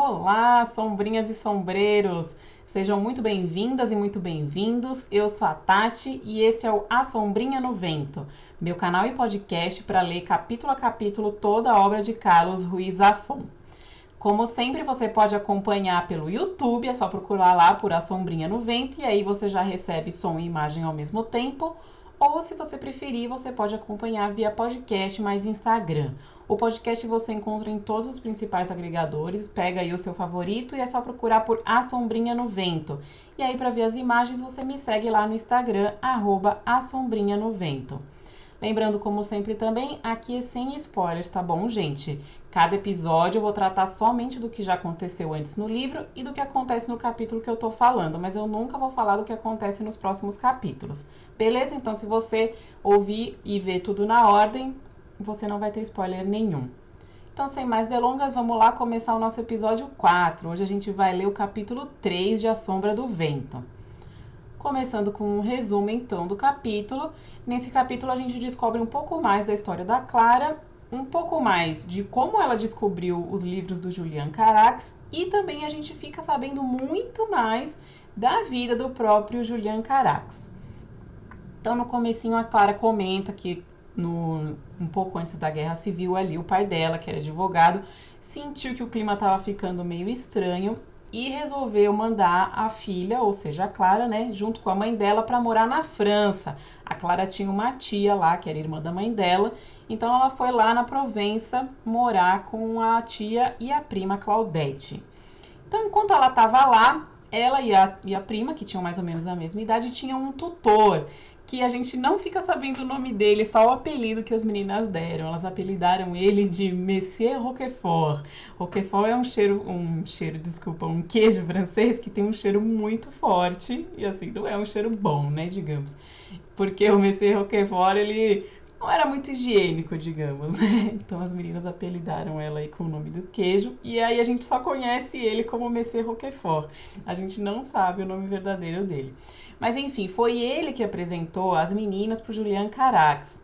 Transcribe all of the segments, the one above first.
Olá, sombrinhas e sombreiros! Sejam muito bem-vindas e muito bem-vindos. Eu sou a Tati e esse é o A Sombrinha no Vento, meu canal e podcast para ler capítulo a capítulo toda a obra de Carlos Ruiz Zafón. Como sempre, você pode acompanhar pelo YouTube, é só procurar lá por A Sombrinha no Vento e aí você já recebe som e imagem ao mesmo tempo. Ou, se você preferir, você pode acompanhar via podcast mais Instagram. O podcast você encontra em todos os principais agregadores, pega aí o seu favorito e é só procurar por A Sombrinha no Vento. E aí, para ver as imagens, você me segue lá no Instagram, @asombrinhanovento. Lembrando, como sempre também, aqui é sem spoilers, tá bom, gente? Cada episódio eu vou tratar somente do que já aconteceu antes no livro e do que acontece no capítulo que eu tô falando, mas eu nunca vou falar do que acontece nos próximos capítulos. Beleza? Então, se você ouvir e ver tudo na ordem, você não vai ter spoiler nenhum. Então, sem mais delongas, vamos lá começar o nosso episódio 4. Hoje a gente vai ler o capítulo 3 de A Sombra do Vento. Começando com um resumo, então, do capítulo. Nesse capítulo, a gente descobre um pouco mais da história da Clara, um pouco mais de como ela descobriu os livros do Julian Carax e também a gente fica sabendo muito mais da vida do próprio Julian Carax. Então, no comecinho, a Clara comenta que um pouco antes da Guerra Civil ali, o pai dela, que era advogado, sentiu que o clima estava ficando meio estranho e resolveu mandar a filha, ou seja, a Clara, né, junto com a mãe dela, para morar na França. A Clara tinha uma tia lá, que era irmã da mãe dela, então ela foi lá na Provença morar com a tia e a prima Claudette. Então, enquanto ela estava lá, ela e a prima, que tinham mais ou menos a mesma idade, tinham um tutor, que a gente não fica sabendo o nome dele, só o apelido que as meninas deram. Elas apelidaram ele de Monsieur Roquefort. Roquefort é um queijo francês que tem um cheiro muito forte, e assim, não é um cheiro bom, né, digamos. Porque o Monsieur Roquefort, ele não era muito higiênico, digamos, né? Então as meninas apelidaram ela aí com o nome do queijo, e aí a gente só conhece ele como Monsieur Roquefort. A gente não sabe o nome verdadeiro dele. Mas enfim, foi ele que apresentou as meninas pro Julian Carax.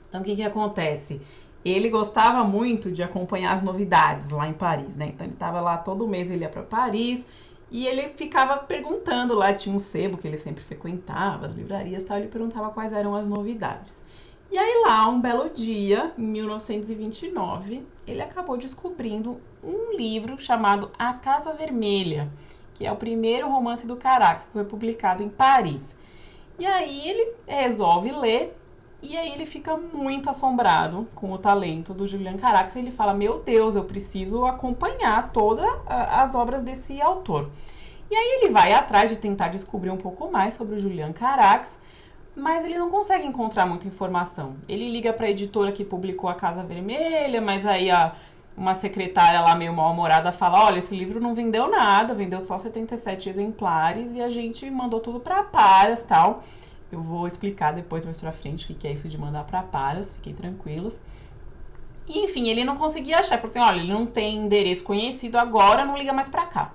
Então o que acontece? Ele gostava muito de acompanhar as novidades lá em Paris, né? Então ele estava lá todo mês, ele ia para Paris e ele ficava perguntando lá, tinha um sebo que ele sempre frequentava, as livrarias e tal, ele perguntava quais eram as novidades. E aí lá, um belo dia, em 1929, ele acabou descobrindo um livro chamado A Casa Vermelha, que é o primeiro romance do Carax, que foi publicado em Paris. E aí ele resolve ler, e aí ele fica muito assombrado com o talento do Julian Carax. Ele fala, meu Deus, eu preciso acompanhar todas as obras desse autor. E aí ele vai atrás de tentar descobrir um pouco mais sobre o Julian Carax, mas ele não consegue encontrar muita informação. Ele liga para a editora que publicou A Casa Vermelha, mas aí uma secretária lá meio mal-humorada fala, olha, esse livro não vendeu nada, vendeu só 77 exemplares e a gente mandou tudo para Paras e tal. Eu vou explicar depois mais pra frente o que é isso de mandar para Paras, fiquem tranquilos. E enfim, ele não conseguia achar, falou assim, olha, ele não tem endereço conhecido agora, não liga mais para cá.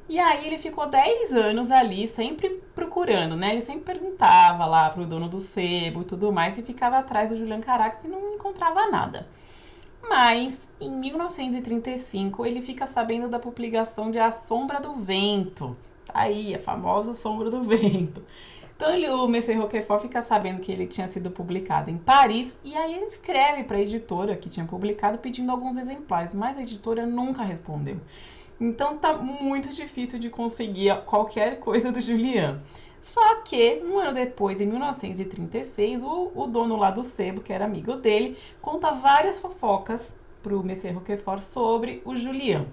E aí ele ficou 10 anos ali, sempre procurando, né? Ele sempre perguntava lá pro dono do sebo e tudo mais, e ficava atrás do Julian Carax e não encontrava nada. Mas, em 1935, ele fica sabendo da publicação de A Sombra do Vento. Tá aí, a famosa Sombra do Vento. Então, o Monsieur Roquefort fica sabendo que ele tinha sido publicado em Paris, e aí ele escreve para a editora que tinha publicado pedindo alguns exemplares, mas a editora nunca respondeu. Então, tá muito difícil de conseguir qualquer coisa do Julian. Só que, um ano depois, em 1936, o dono lá do sebo, que era amigo dele, conta várias fofocas pro Monsieur Roquefort sobre o Julian.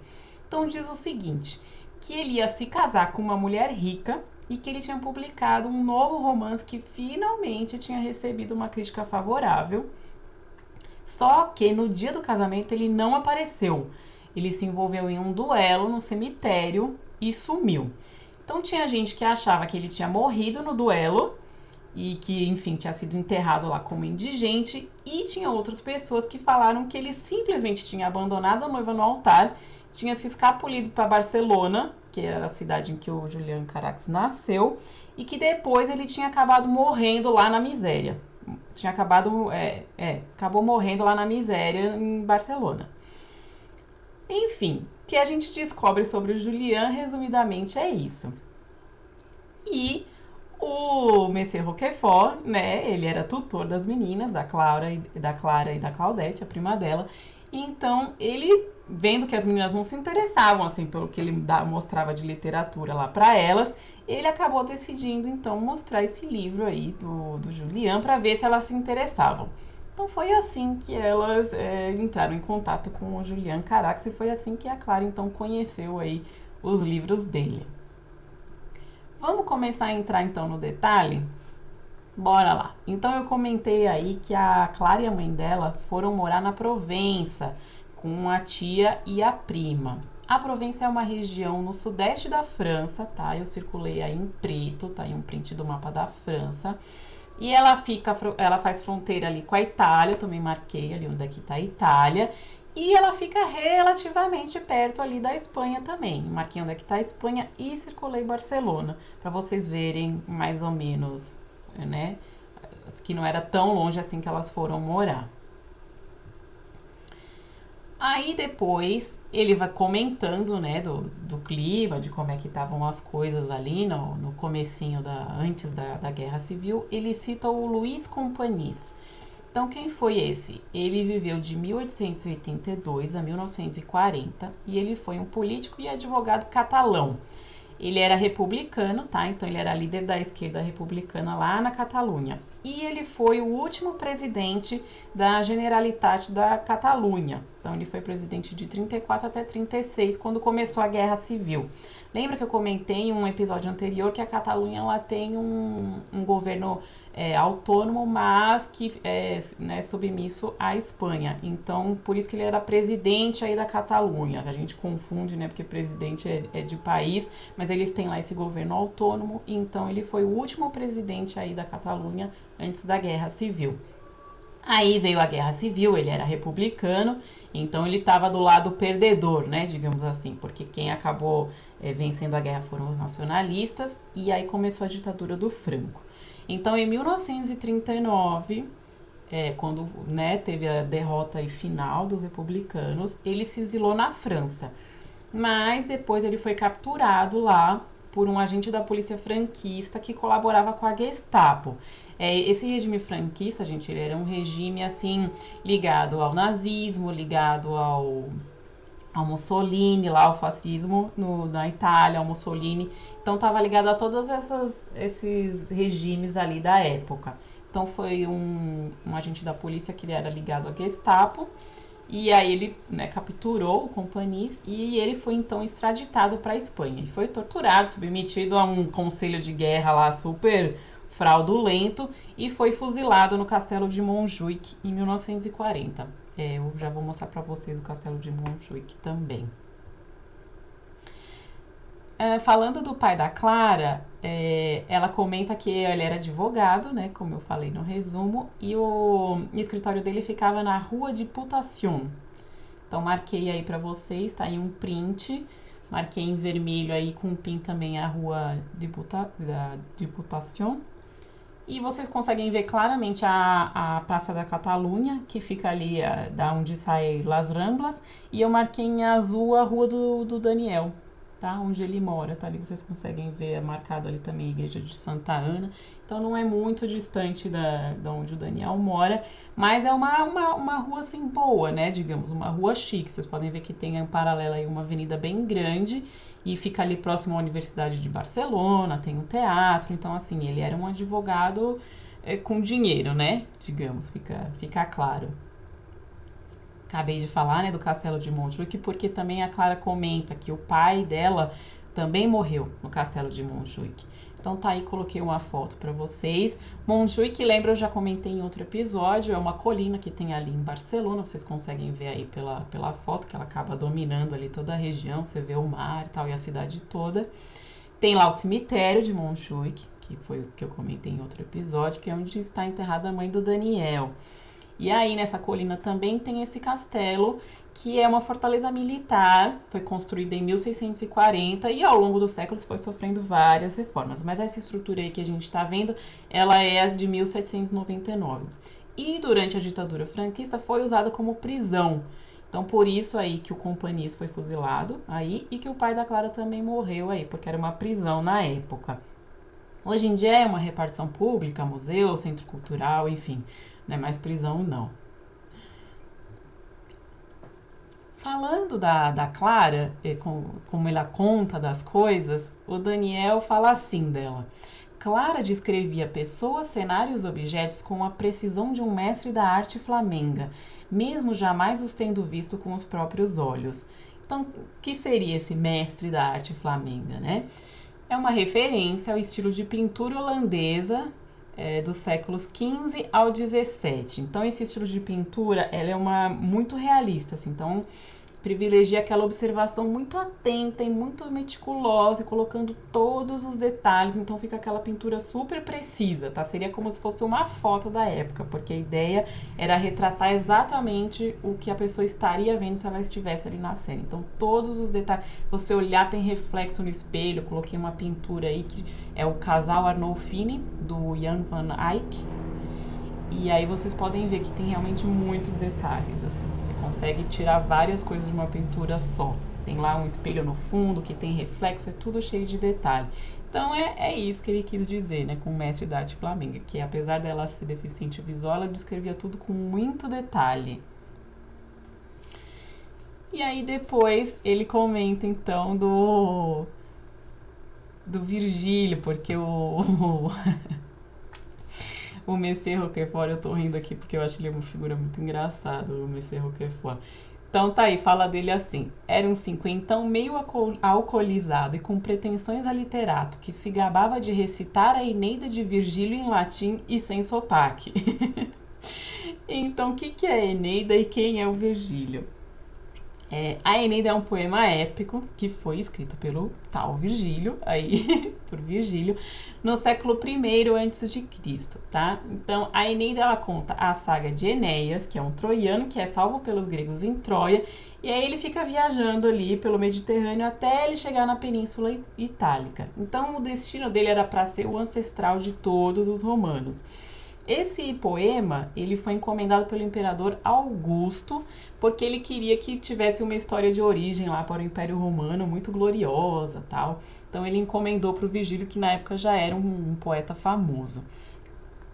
Então diz o seguinte, que ele ia se casar com uma mulher rica e que ele tinha publicado um novo romance que finalmente tinha recebido uma crítica favorável. Só que no dia do casamento ele não apareceu. Ele se envolveu em um duelo no cemitério e sumiu. Então tinha gente que achava que ele tinha morrido no duelo e que, enfim, tinha sido enterrado lá como indigente, e tinha outras pessoas que falaram que ele simplesmente tinha abandonado a noiva no altar, tinha se escapulido para Barcelona, que era a cidade em que o Julian Carax nasceu, e que depois ele tinha acabado morrendo lá na miséria. Acabou morrendo lá na miséria em Barcelona. Enfim, o que a gente descobre sobre o Julian, resumidamente, é isso. E o Monsieur Roquefort, né, ele era tutor das meninas, da Clara e da Claudette, a prima dela. Então, ele, vendo que as meninas não se interessavam, assim, pelo que ele mostrava de literatura lá para elas, ele acabou decidindo, então, mostrar esse livro aí do Julian para ver se elas se interessavam. Então, foi assim que elas entraram em contato com o Julian Carax e foi assim que a Clara, então, conheceu aí os livros dele. Vamos começar a entrar, então, no detalhe? Bora lá. Então eu comentei aí que a Clara e a mãe dela foram morar na Provença com a tia e a prima. A Provença é uma região no sudeste da França, tá? Eu circulei aí em preto, tá aí um print do mapa da França. E ela faz fronteira ali com a Itália, eu também marquei ali onde é que tá a Itália. E ela fica relativamente perto ali da Espanha também. Marquei onde é que tá a Espanha e circulei Barcelona, para vocês verem mais ou menos, né, que não era tão longe assim que elas foram morar. Aí depois ele vai comentando, né, do clima, de como é que estavam as coisas ali no comecinho antes da Guerra Civil. Ele cita o Luís Companys. Então, quem foi esse? Ele viveu de 1882 a 1940 e ele foi um político e advogado catalão. Ele era republicano, tá? Então ele era líder da esquerda republicana lá na Catalunha. E ele foi o último presidente da Generalitat da Catalunha. Então ele foi presidente de 34 até 36, quando começou a Guerra Civil. Lembra que eu comentei em um episódio anterior que a Catalunha ela tem um governo autônomo, mas que é, né, submisso à Espanha. Então, por isso que ele era presidente aí da Catalunha. A gente confunde, né, porque presidente é de país, mas eles têm lá esse governo autônomo. Então, ele foi o último presidente aí da Catalunha antes da Guerra Civil. Aí veio a Guerra Civil, ele era republicano, então ele estava do lado perdedor, né, digamos assim, porque quem acabou vencendo a guerra foram os nacionalistas, e aí começou a ditadura do Franco. Então, em 1939, quando né, teve a derrota final dos republicanos, ele se exilou na França. Mas depois ele foi capturado lá por um agente da polícia franquista que colaborava com a Gestapo. Esse regime franquista, gente, ele era um regime, assim, ligado ao nazismo, ligado ao Mussolini, lá o fascismo na Itália, ao Mussolini. Então estava ligado a todos esses regimes ali da época. Então foi um agente da polícia que era ligado à Gestapo. E aí ele, né, capturou o Companys e ele foi então extraditado para a Espanha. E foi torturado, submetido a um conselho de guerra lá super fraudulento e foi fuzilado no castelo de Montjuic em 1940. Eu já vou mostrar para vocês o castelo de Montjuic também. Falando do pai da Clara, ela comenta que ele era advogado, né, como eu falei no resumo, e o escritório dele ficava na Rua Diputación. Então, marquei aí para vocês, tá aí um print, marquei em vermelho aí com pin também a Rua da Diputación. E vocês conseguem ver claramente a Praça da Catalunha, que fica ali da onde sai Las Ramblas, e eu marquei em azul a Rua do Daniel, tá? Onde ele mora, tá ali, vocês conseguem ver marcado ali também a igreja de Santa Ana. Então não é muito distante da onde o Daniel mora, mas é uma rua assim boa, né? Digamos, uma rua chique. Vocês podem ver que tem em paralelo aí uma avenida bem grande e fica ali próximo à Universidade de Barcelona, tem um teatro. Então, assim, ele era um advogado com dinheiro, né? Digamos, fica claro. Acabei de falar, né, do Castelo de Montjuic, porque também a Clara comenta que o pai dela também morreu no Castelo de Montjuic. Então tá aí, coloquei uma foto para vocês. Montjuic, lembra, eu já comentei em outro episódio, é uma colina que tem ali em Barcelona, vocês conseguem ver aí pela foto, que ela acaba dominando ali toda a região, você vê o mar e tal, e a cidade toda. Tem lá o cemitério de Montjuic, que foi o que eu comentei em outro episódio, que é onde está enterrada a mãe do Daniel. E aí, nessa colina também tem esse castelo, que é uma fortaleza militar, foi construída em 1640 e ao longo dos séculos foi sofrendo várias reformas. Mas essa estrutura aí que a gente está vendo, ela é de 1799. E durante a ditadura franquista foi usada como prisão. Então, por isso aí que o Companhis foi fuzilado aí e que o pai da Clara também morreu aí, porque era uma prisão na época. Hoje em dia é uma repartição pública, museu, centro cultural, enfim, não é mais prisão não. Falando da Clara, como ela conta das coisas, o Daniel fala assim dela. Clara descrevia pessoas, cenários, objetos com a precisão de um mestre da arte flamenga, mesmo jamais os tendo visto com os próprios olhos. Então, o que seria esse mestre da arte flamenga, né? É uma referência ao estilo de pintura holandesa dos séculos XV ao XVII. Então, esse estilo de pintura ela é muito realista. Assim, então, privilegia aquela observação muito atenta e muito meticulosa, colocando todos os detalhes, então fica aquela pintura super precisa, tá? Seria como se fosse uma foto da época, porque a ideia era retratar exatamente o que a pessoa estaria vendo se ela estivesse ali na cena. Então, todos os detalhes, você olhar, tem reflexo no espelho, eu coloquei uma pintura aí que é o casal Arnolfini, do Jan van Eyck. E aí vocês podem ver que tem realmente muitos detalhes, assim, você consegue tirar várias coisas de uma pintura só. Tem lá um espelho no fundo que tem reflexo, é tudo cheio de detalhe. Então é isso que ele quis dizer, né, com o mestre da arte flamenga, que apesar dela ser deficiente visual, ela descrevia tudo com muito detalhe. E aí depois ele comenta então do Virgílio, porque o Monsieur Roquefort, eu tô rindo aqui porque eu acho ele uma figura muito engraçada, o Monsieur Roquefort. Então tá aí, fala dele assim. Era um cinquentão meio alcoolizado e com pretensões a literato, que se gabava de recitar a Eneida de Virgílio em latim e sem sotaque. Então, o que é a Eneida e quem é o Virgílio? A Eneida é um poema épico que foi escrito pelo tal Virgílio, aí, por Virgílio, no século I a.C., tá? Então, a Eneida, ela conta a saga de Enéas, que é um troiano que é salvo pelos gregos em Troia, e aí ele fica viajando ali pelo Mediterrâneo até ele chegar na Península Itálica. Então, o destino dele era para ser o ancestral de todos os romanos. Esse poema, ele foi encomendado pelo imperador Augusto, porque ele queria que tivesse uma história de origem lá para o Império Romano, muito gloriosa, tal. Então ele encomendou para o Virgílio, que na época já era um poeta famoso.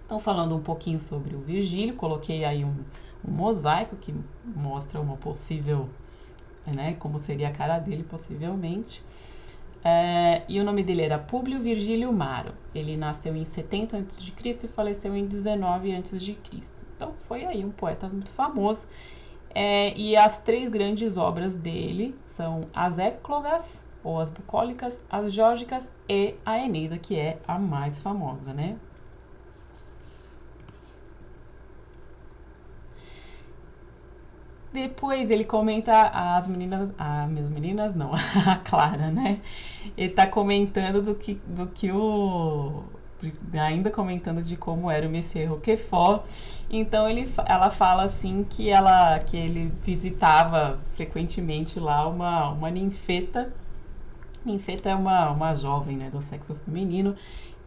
Então, falando um pouquinho sobre o Virgílio, coloquei aí um mosaico que mostra uma possível, né, como seria a cara dele possivelmente. E o nome dele era Públio Virgílio Maro. Ele nasceu em 70 a.C. e faleceu em 19 a.C. Então foi aí um poeta muito famoso. E as três grandes obras dele são as Éclogas, ou as Bucólicas, as Geórgicas e a Eneida, que é a mais famosa, né? Depois ele comenta as meninas não, a Clara, né? Ele tá comentando ainda comentando de como era o Monsieur Roquefort. Então ela fala assim que ele visitava frequentemente lá uma ninfeta. Ninfeta é uma jovem, né, do sexo feminino,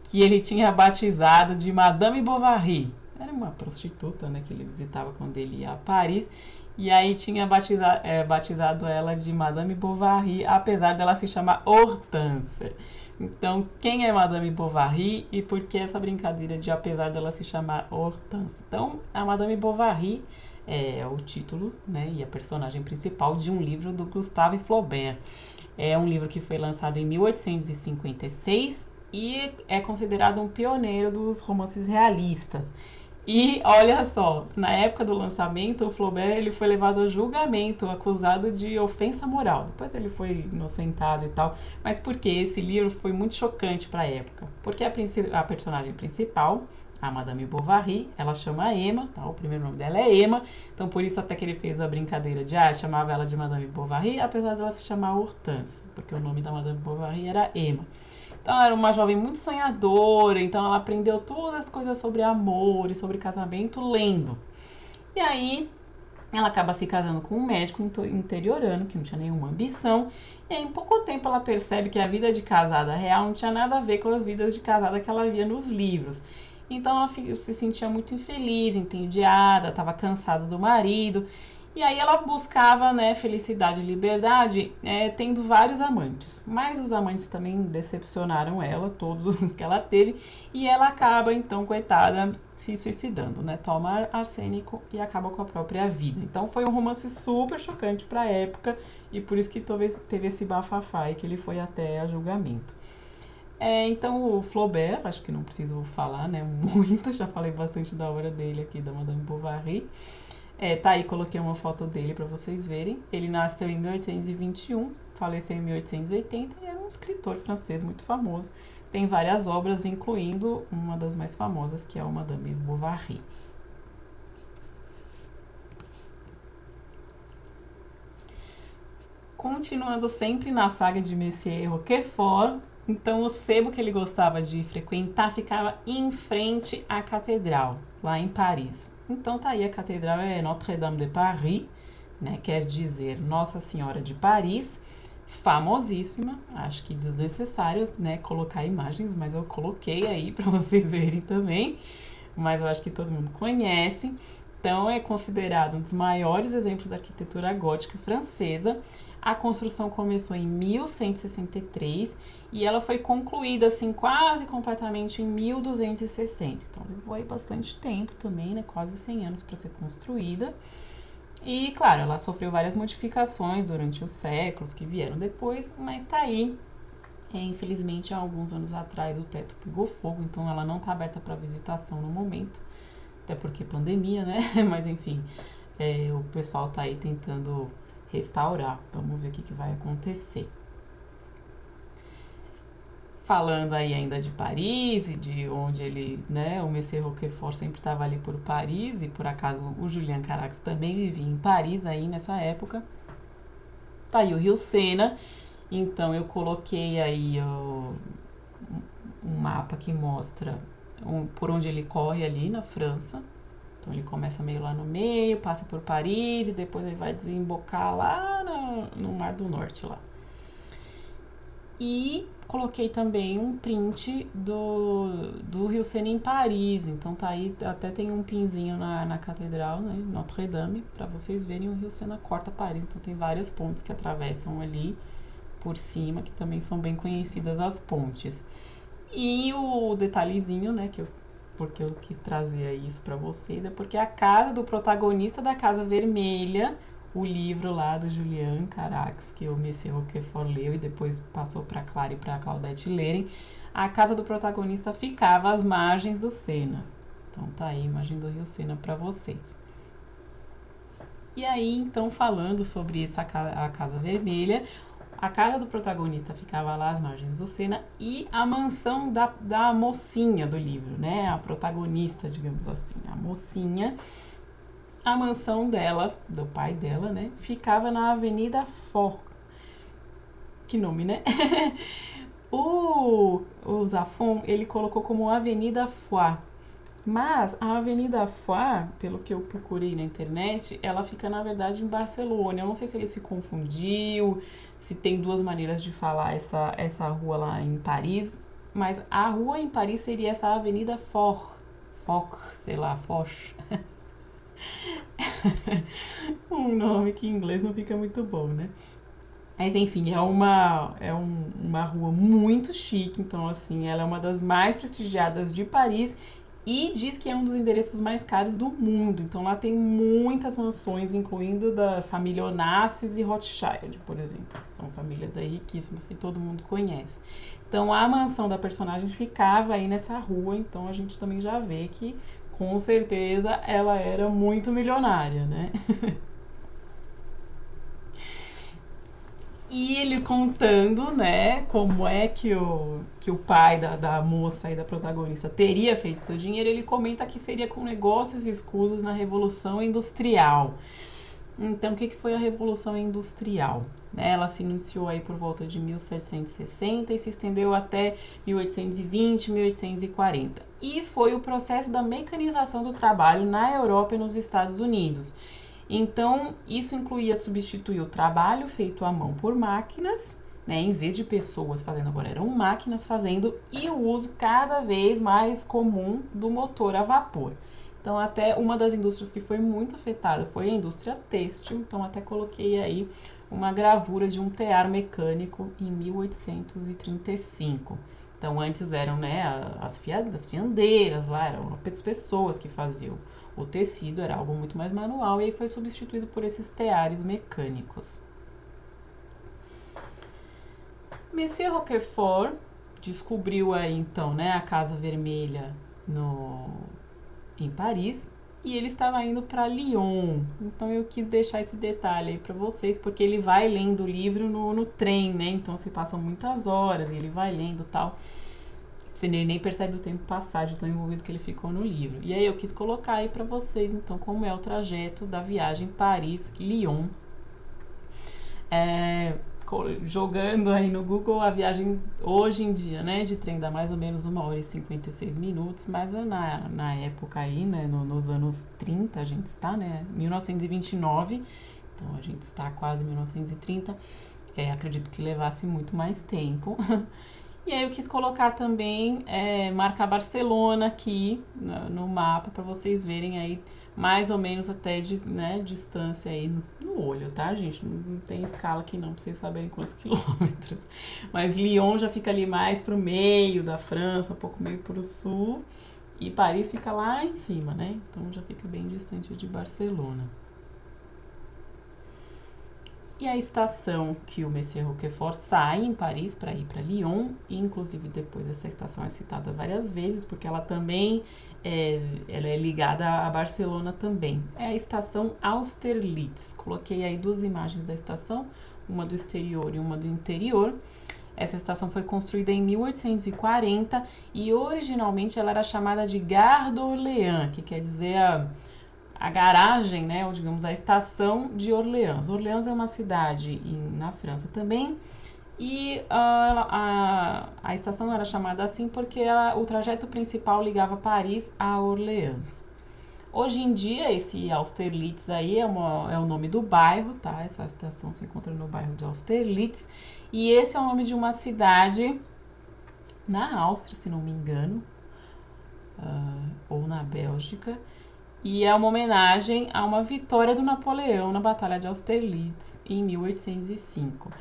que ele tinha batizado de Madame Bovary. Era uma prostituta, né, que ele visitava quando ele ia a Paris. E aí tinha batizado ela de Madame Bovary, apesar dela se chamar Hortense. Então, quem é Madame Bovary e por que essa brincadeira de apesar dela se chamar Hortense? Então, a Madame Bovary é o título, né, e a personagem principal de um livro do Gustave Flaubert. É um livro que foi lançado em 1856 e é considerado um pioneiro dos romances realistas. E olha só, na época do lançamento, o Flaubert ele foi levado a julgamento, acusado de ofensa moral. Depois ele foi inocentado e tal. Mas por quê? Esse livro foi muito chocante para a época. Porque a personagem principal, a Madame Bovary, ela chama Emma, tá? O primeiro nome dela é Emma. Então por isso até que ele fez a brincadeira de chamava ela de Madame Bovary, apesar dela se chamar Hortense, porque o nome da Madame Bovary era Emma. Então ela era uma jovem muito sonhadora, então ela aprendeu todas as coisas sobre amor e sobre casamento lendo. E aí ela acaba se casando com um médico interiorano, que não tinha nenhuma ambição, e aí, em pouco tempo ela percebe que a vida de casada real não tinha nada a ver com as vidas de casada que ela via nos livros. Então ela se sentia muito infeliz, entediada, estava cansada do marido. E aí ela buscava, né, felicidade e liberdade, tendo vários amantes. Mas os amantes também decepcionaram ela, todos que ela teve, e ela acaba, então, coitada, se suicidando, né? Toma arsênico e acaba com a própria vida. Então foi um romance super chocante pra época, e por isso que talvez teve esse bafafá e que ele foi até a julgamento. Então o Flaubert, acho que não preciso falar, né, muito, já falei bastante da obra dele aqui, da Madame Bovary. Tá aí, coloquei uma foto dele para vocês verem. Ele nasceu em 1821, faleceu em 1880 e era um escritor francês muito famoso. Tem várias obras, incluindo uma das mais famosas, que é o Madame Bovary. Continuando sempre na saga de Monsieur Roquefort, então o sebo que ele gostava de frequentar ficava em frente à catedral, lá em Paris. Então tá aí, a catedral é Notre-Dame de Paris, né? Quer dizer Nossa Senhora de Paris, famosíssima. Acho que desnecessário, né, colocar imagens, mas eu coloquei aí para vocês verem também. Mas eu acho que todo mundo conhece. Então é considerado um dos maiores exemplos da arquitetura gótica francesa. A construção começou em 1163 e ela foi concluída assim quase completamente em 1260. Então levou aí bastante tempo também, né? Quase 100 anos para ser construída. E claro, ela sofreu várias modificações durante os séculos que vieram depois, mas tá aí. Infelizmente, há alguns anos atrás o teto pegou fogo, então ela não está aberta para visitação no momento, até porque pandemia, né? Mas enfim, o pessoal tá aí tentando restaurar. Vamos ver o que vai acontecer. Falando aí ainda de Paris e de onde ele, né, o Monsieur Roquefort sempre estava ali por Paris, e por acaso o Julian Carax também vivia em Paris aí nessa época. Tá aí o Rio Sena. Então eu coloquei aí um mapa que mostra por onde ele corre ali na França. Então ele começa meio lá no meio, passa por Paris e depois ele vai desembocar lá no Mar do Norte lá. E coloquei também um print do Rio Sena em Paris. Então tá aí, até tem um pinzinho na catedral, né, Notre-Dame, para vocês verem. O Rio Sena corta Paris. Então tem várias pontes que atravessam ali por cima, que também são bem conhecidas as pontes. E o detalhezinho, né, porque eu quis trazer isso para vocês, é porque a casa do protagonista da Casa Vermelha, o livro lá do Julian Carax, que o Monsieur Roquefort leu e depois passou para Clara e para Claudette lerem, a casa do protagonista ficava às margens do Sena. Então tá aí a imagem do Rio Sena para vocês. E aí, então, falando sobre a Casa Vermelha, a casa do protagonista ficava lá às margens do Sena e a mansão da mocinha do livro, né? A protagonista, digamos assim, a mocinha. A mansão dela, do pai dela, né? Ficava na Avenida Foch. Que nome, né? o Zafon, ele colocou como Avenida Foix. Mas a Avenida Foix, pelo que eu procurei na internet, ela fica, na verdade, em Barcelona. Eu não sei se ele se confundiu, se tem duas maneiras de falar essa rua lá em Paris, mas a rua em Paris seria essa Avenida Foch, sei lá, Foch. Um nome que em inglês não fica muito bom, né? Mas enfim, é uma rua muito chique, então assim, ela é uma das mais prestigiadas de Paris e diz que é um dos endereços mais caros do mundo. Então lá tem muitas mansões, incluindo da família Onassis e Rothschild, por exemplo. São famílias aí riquíssimas que todo mundo conhece. Então a mansão da personagem ficava aí nessa rua, então a gente também já vê que com certeza ela era muito milionária, né? E ele contando, né, como é que o pai da moça e da protagonista teria feito seu dinheiro, ele comenta que seria com negócios escusos na Revolução Industrial. Então, o que foi a Revolução Industrial? Ela se iniciou aí por volta de 1760 e se estendeu até 1820, 1840. E foi o processo da mecanização do trabalho na Europa e nos Estados Unidos. Então, isso incluía substituir o trabalho feito à mão por máquinas, né, em vez de pessoas fazendo, agora eram máquinas fazendo, e o uso cada vez mais comum do motor a vapor. Então, até uma das indústrias que foi muito afetada foi a indústria têxtil. Então, até coloquei aí uma gravura de um tear mecânico em 1835. Então, antes eram, né, as fiandeiras lá, eram as pessoas que faziam o tecido, era algo muito mais manual, e aí foi substituído por esses teares mecânicos. Monsieur Roquefort descobriu aí, então, né, a Casa Vermelha em Paris, e ele estava indo para Lyon. Então eu quis deixar esse detalhe aí para vocês, porque ele vai lendo o livro no trem, né? Então se passam muitas horas e ele vai lendo tal. Ele nem percebe o tempo passar, de tão envolvido que ele ficou no livro. E aí eu quis colocar aí para vocês, então, como é o trajeto da viagem Paris-Lyon. Jogando aí no Google, a viagem hoje em dia, né, de trem dá mais ou menos 1h e 56 minutos, mas na época aí, né, nos anos 30 a gente está, né, 1929, então a gente está quase 1930, acredito que levasse muito mais tempo. E aí eu quis colocar também, marcar Barcelona aqui no mapa, para vocês verem aí mais ou menos até distância aí no olho, tá, gente? Não tem escala aqui não, pra vocês saberem quantos quilômetros. Mas Lyon já fica ali mais pro meio da França, um pouco meio pro sul. E Paris fica lá em cima, né? Então já fica bem distante de Barcelona. E a estação que o Monsieur Roquefort sai em Paris para ir para Lyon, e inclusive depois essa estação é citada várias vezes, porque ela também ela é ligada a Barcelona também. É a estação Austerlitz. Coloquei aí 2 imagens da estação, uma do exterior e uma do interior. Essa estação foi construída em 1840 e originalmente ela era chamada de Gare d'Orléans, que quer dizer a garagem, né, ou digamos a estação de Orleans. Orleans é uma cidade na França também, e a estação era chamada assim porque o trajeto principal ligava Paris a Orleans. Hoje em dia, esse Austerlitz aí é o nome do bairro, tá? Essa estação se encontra no bairro de Austerlitz, e esse é o nome de uma cidade na Áustria, se não me engano, ou na Bélgica, e é uma homenagem a uma vitória do Napoleão na Batalha de Austerlitz em 1805.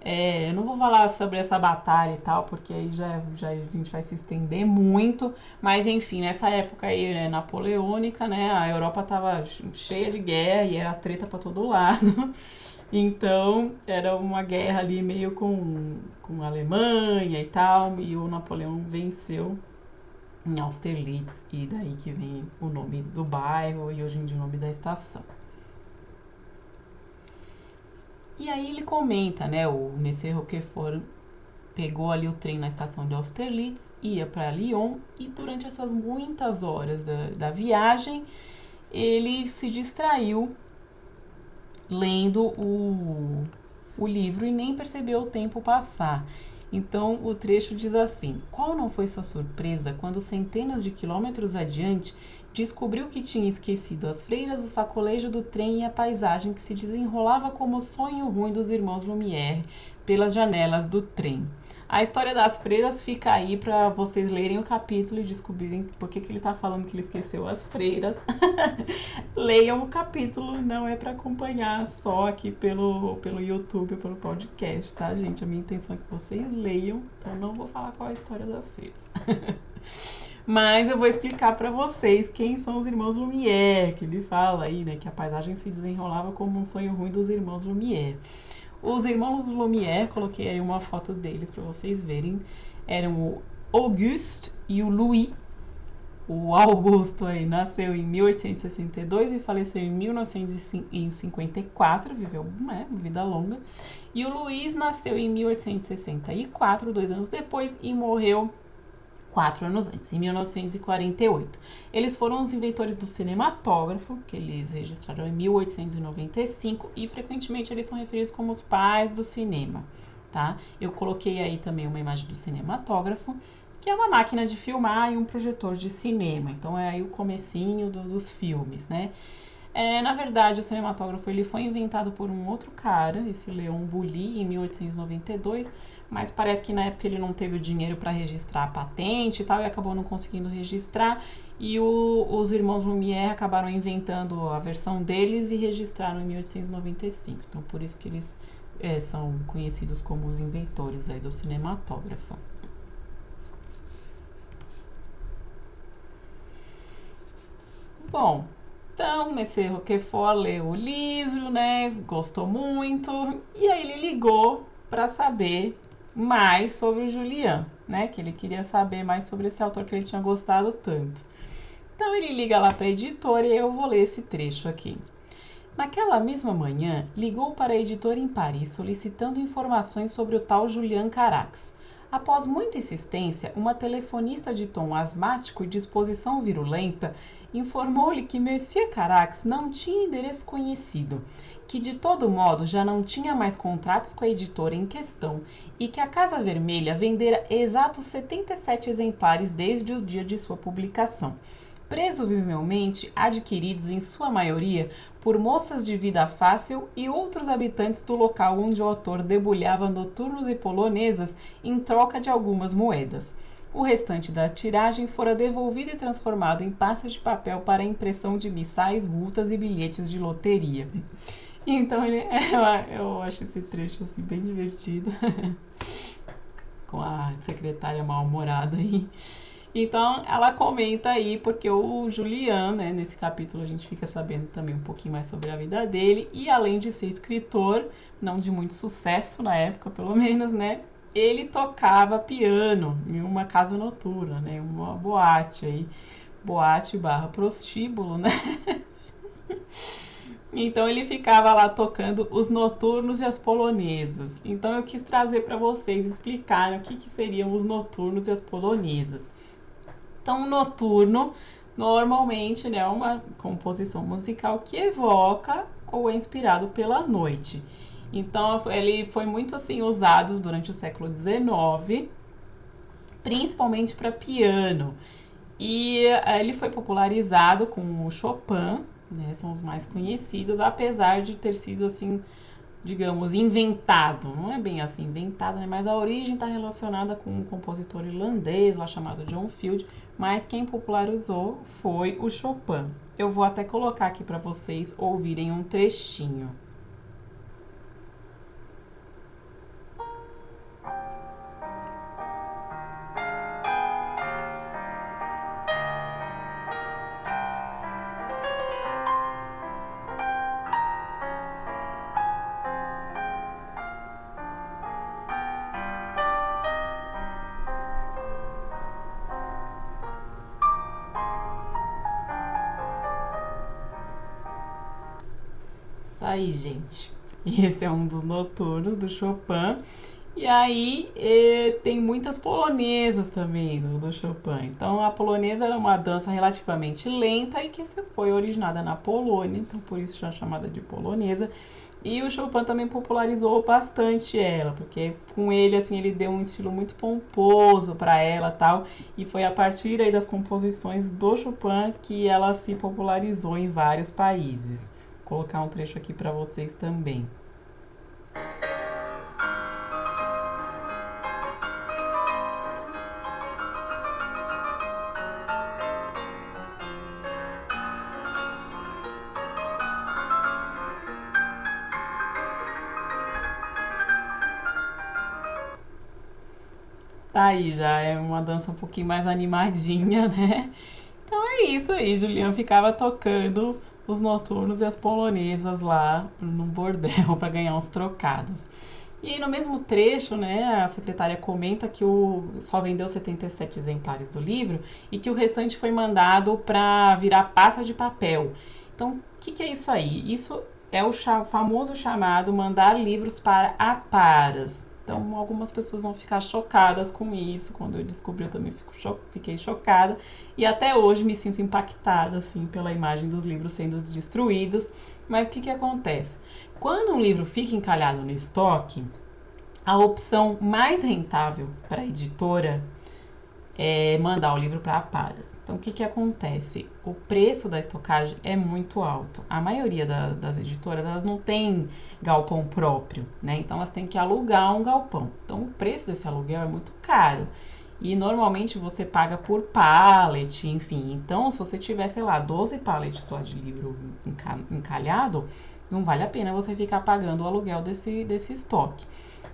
Eu não vou falar sobre essa batalha e tal, porque aí já a gente vai se estender muito, mas enfim, nessa época aí, né, napoleônica, né, a Europa tava cheia de guerra e era treta pra todo lado. Então, era uma guerra ali meio com a Alemanha e tal, e o Napoleão venceu em Austerlitz, e daí que vem o nome do bairro e hoje em dia o nome da estação. E aí ele comenta, né, o Monsieur Roquefort pegou ali o trem na estação de Austerlitz, ia para Lyon, e durante essas muitas horas da viagem, ele se distraiu lendo o livro e nem percebeu o tempo passar. Então, o trecho diz assim: qual não foi sua surpresa quando centenas de quilômetros adiante descobriu que tinha esquecido as freiras, o sacolejo do trem e a paisagem que se desenrolava como o sonho ruim dos irmãos Lumière pelas janelas do trem. A história das freiras fica aí para vocês lerem o capítulo e descobrirem por que ele tá falando que ele esqueceu as freiras. Leiam o capítulo, não é para acompanhar só aqui pelo YouTube ou pelo podcast, tá, gente? A minha intenção é que vocês leiam, então não vou falar qual é a história das freiras. Mas eu vou explicar para vocês quem são os irmãos Lumière, que ele fala aí, né, que a paisagem se desenrolava como um sonho ruim dos irmãos Lumière. Os irmãos Lumière, coloquei aí uma foto deles para vocês verem, eram o Auguste e o Louis. O Augusto aí nasceu em 1862 e faleceu em 1954, viveu uma vida longa. E o Louis nasceu em 1864, 2 anos depois, e morreu 4 anos antes, em 1948. Eles foram os inventores do cinematógrafo, que eles registraram em 1895, e frequentemente eles são referidos como os pais do cinema, tá? Eu coloquei aí também uma imagem do cinematógrafo, que é uma máquina de filmar e um projetor de cinema. Então é aí o comecinho dos filmes, né? Na verdade, o cinematógrafo ele foi inventado por um outro cara, esse Leon Bully, em 1892, mas parece que na época ele não teve o dinheiro para registrar a patente e tal, e acabou não conseguindo registrar, e os irmãos Lumière acabaram inventando a versão deles e registraram em 1895. Então, por isso que eles são conhecidos como os inventores aí do cinematógrafo. Bom, então, Monsieur Roquefort leu o livro, né? Gostou muito. E aí ele ligou para saber mais sobre o Julian, né? Que ele queria saber mais sobre esse autor que ele tinha gostado tanto. Então ele liga lá para a editora e eu vou ler esse trecho aqui. Naquela mesma manhã, ligou para a editora em Paris solicitando informações sobre o tal Julian Carax. Após muita insistência, uma telefonista de tom asmático e disposição virulenta informou-lhe que Monsieur Carax não tinha endereço conhecido, que de todo modo já não tinha mais contratos com a editora em questão e que a Casa Vermelha vendera exatos 77 exemplares desde o dia de sua publicação, presumivelmente adquiridos em sua maioria por moças de vida fácil e outros habitantes do local onde o autor debulhava noturnos e polonesas em troca de algumas moedas. O restante da tiragem fora devolvido e transformado em pastas de papel para a impressão de missais, multas e bilhetes de loteria. Então, eu acho esse trecho assim, bem divertido, com a secretária mal-humorada aí. Então, ela comenta aí, porque o Julian, né, nesse capítulo a gente fica sabendo também um pouquinho mais sobre a vida dele, e além de ser escritor, não de muito sucesso na época, pelo menos, né, ele tocava piano em uma casa noturna, né, uma boate aí, boate barra prostíbulo, né. Então ele ficava lá tocando os noturnos e as polonesas. Então eu quis trazer para vocês explicar o que seriam os noturnos e as polonesas. Então, o noturno, normalmente, né, é uma composição musical que evoca ou é inspirado pela noite. Então, ele foi muito assim usado durante o século XIX, principalmente para piano. E ele foi popularizado com o Chopin, né, são os mais conhecidos, apesar de ter sido assim, digamos, inventado. Não é bem assim inventado, né? Mas a origem está relacionada com um compositor irlandês lá chamado John Field, mas quem popularizou foi o Chopin. Eu vou até colocar aqui para vocês ouvirem um trechinho. Tá aí, gente. Esse é um dos noturnos do Chopin. E aí tem muitas polonesas também do Chopin. Então a polonesa era uma dança relativamente lenta e que foi originada na Polônia, então por isso já chamada de polonesa. E o Chopin também popularizou bastante ela, porque com ele assim ele deu um estilo muito pomposo para ela, tal, e foi a partir aí das composições do Chopin que ela se popularizou em vários países. Vou colocar um trecho aqui para vocês também. Tá aí, já é uma dança um pouquinho mais animadinha, né? Então é isso aí, Julian ficava tocando os noturnos e as polonesas lá no bordel para ganhar uns trocados. E no mesmo trecho, né, a secretária comenta que só vendeu 77 exemplares do livro e que o restante foi mandado para virar pasta de papel. Então, o que é isso aí? Isso é o famoso chamado mandar livros para aparas. Então, algumas pessoas vão ficar chocadas com isso. Quando eu descobri, eu também fiquei chocada. E até hoje me sinto impactada, assim, pela imagem dos livros sendo destruídos. Mas o que acontece? Quando um livro fica encalhado no estoque, a opção mais rentável para a editora mandar o livro para Aparas. Então, o que acontece? O preço da estocagem é muito alto. A maioria das editoras, elas não têm galpão próprio, né? Então, elas têm que alugar um galpão. Então, o preço desse aluguel é muito caro. E, normalmente, você paga por pallet, enfim. Então, se você tiver, sei lá, 12 pallets lá de livro encalhado, não vale a pena você ficar pagando o aluguel desse estoque.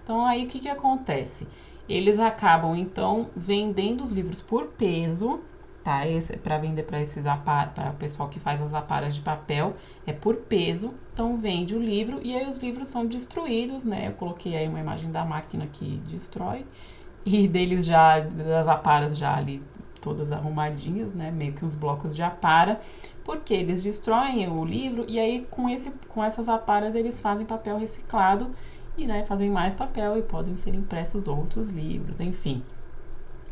Então, aí, o que acontece? Eles acabam, então, vendendo os livros por peso, tá? Para vender para para o pessoal que faz as aparas de papel, é por peso. Então, vende o livro e aí os livros são destruídos, né? Eu coloquei aí uma imagem da máquina que destrói e deles já, das aparas já ali todas arrumadinhas, né? Meio que uns blocos de apara, porque eles destroem o livro e aí com essas aparas eles fazem papel reciclado e, né, fazem mais papel e podem ser impressos outros livros, enfim.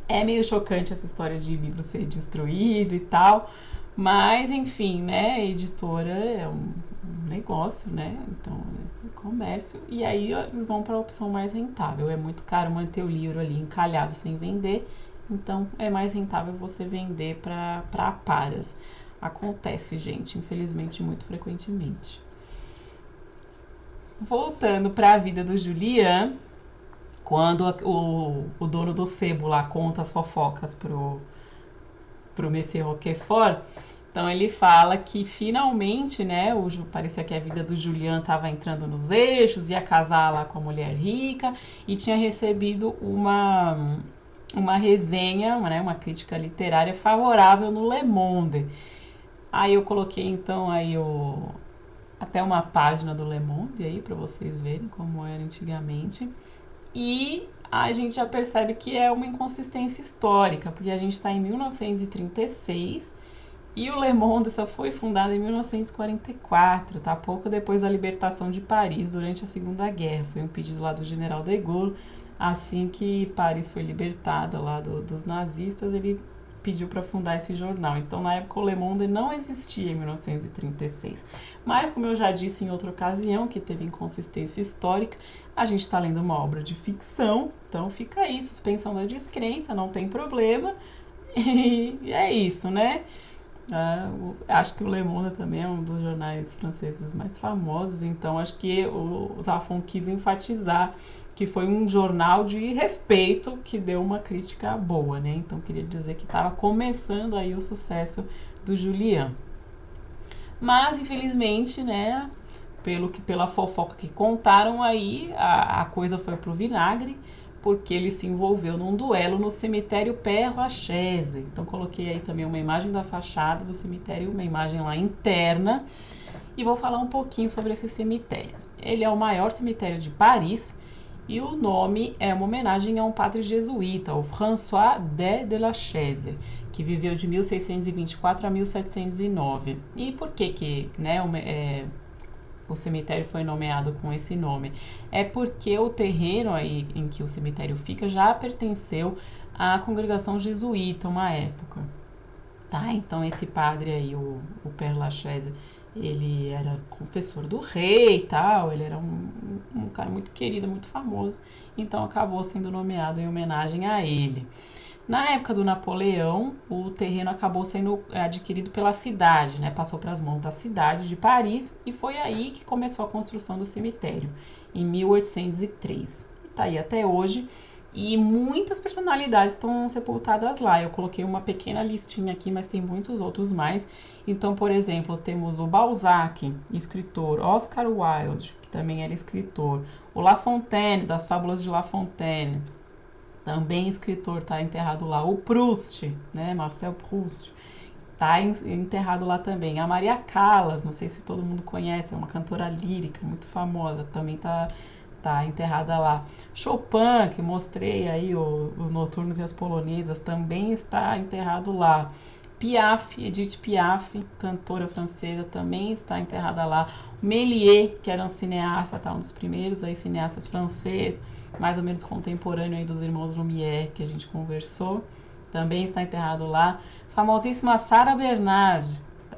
É meio chocante essa história de livro ser destruído e tal, mas enfim, né, a editora é um negócio, né, então é comércio, e aí eles vão para a opção mais rentável. É muito caro manter o livro ali encalhado sem vender, então é mais rentável você vender para aparas. Acontece, gente, infelizmente, muito frequentemente. Voltando para a vida do Julian, quando o dono do sebo lá conta as fofocas pro Monsieur Roquefort, então ele fala que finalmente, né, parecia que a vida do Julian estava entrando nos eixos, ia casar lá com a mulher rica e tinha recebido uma resenha, né, uma crítica literária favorável no Le Monde. Aí eu coloquei então aí até uma página do Le Monde aí para vocês verem como era antigamente. E a gente já percebe que é uma inconsistência histórica, porque a gente está em 1936 e o Le Monde só foi fundado em 1944, tá? Pouco depois da libertação de Paris durante a Segunda Guerra. Foi um pedido lá do general de Gaulle. Assim que Paris foi libertada lá dos nazistas, ele pediu para fundar esse jornal. Então, na época, o Le Monde não existia em 1936. Mas, como eu já disse em outra ocasião, que teve inconsistência histórica, a gente está lendo uma obra de ficção, então fica aí, suspensão da descrença, não tem problema. E é isso, né? Acho que o Le Monde também é um dos jornais franceses mais famosos, então acho que o Zafon quis enfatizar que foi um jornal de respeito que deu uma crítica boa, né? Então queria dizer que estava começando aí o sucesso do Julian. Mas infelizmente, né, pela fofoca que contaram aí, a coisa foi pro vinagre, porque ele se envolveu num duelo no cemitério Père Lachaise. Então coloquei aí também uma imagem da fachada do cemitério, uma imagem lá interna, e vou falar um pouquinho sobre esse cemitério. Ele é o maior cemitério de Paris e o nome é uma homenagem a um padre jesuíta, o François de Lachaise, que viveu de 1624 a 1709. E por que né, o cemitério foi nomeado com esse nome? É porque o terreno aí em que o cemitério fica já pertenceu à congregação jesuíta uma época, tá? Então esse padre aí, o Père Lachaise, ele era confessor do rei e tal, ele era um cara muito querido, muito famoso, então acabou sendo nomeado em homenagem a ele. Na época do Napoleão, o terreno acabou sendo adquirido pela cidade, né? Passou para as mãos da cidade de Paris e foi aí que começou a construção do cemitério, em 1803. E tá aí até hoje e muitas personalidades estão sepultadas lá. Eu coloquei uma pequena listinha aqui, mas tem muitos outros mais. Então, por exemplo, temos o Balzac, escritor, Oscar Wilde, que também era escritor, o La Fontaine, das Fábulas de La Fontaine, também escritor, está enterrado lá. O Proust, né, Marcel Proust, está enterrado lá também. A Maria Callas, não sei se todo mundo conhece, é uma cantora lírica muito famosa, também tá enterrada lá. Chopin, que mostrei aí os Noturnos e as Polonesas, também está enterrado lá. Piaf, Edith Piaf, cantora francesa, também está enterrada lá. Méliès, que era um cineasta, tá, um dos primeiros aí cineastas franceses, mais ou menos contemporâneo aí dos irmãos Lumière, que a gente conversou, também está enterrado lá. Famosíssima Sarah Bernard,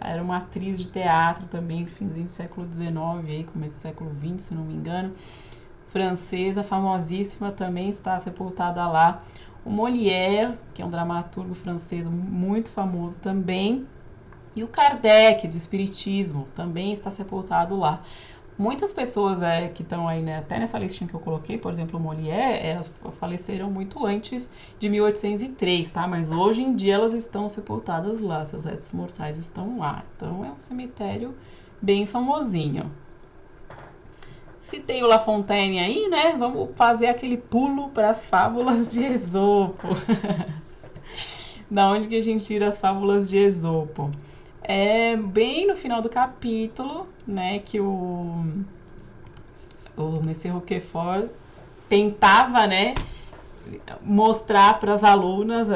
era uma atriz de teatro também, finzinho do século XIX, aí, começo do século XX, se não me engano, francesa, famosíssima, também está sepultada lá. o Molière, que é um dramaturgo francês muito famoso também, e o Kardec, do Espiritismo, também está sepultado lá. Muitas pessoas que estão aí, né, até nessa listinha que eu coloquei, por exemplo, o Molière, elas faleceram muito antes de 1803, tá? Mas hoje em dia elas estão sepultadas lá, seus restos mortais estão lá. Então é um cemitério bem famosinho. Citei o La Fontaine aí, né? Vamos fazer aquele pulo para as fábulas de Esopo. Da onde que a gente tira as fábulas de Esopo? É bem no final do capítulo, né, que o Monsieur Roquefort tentava, né, mostrar para as alunas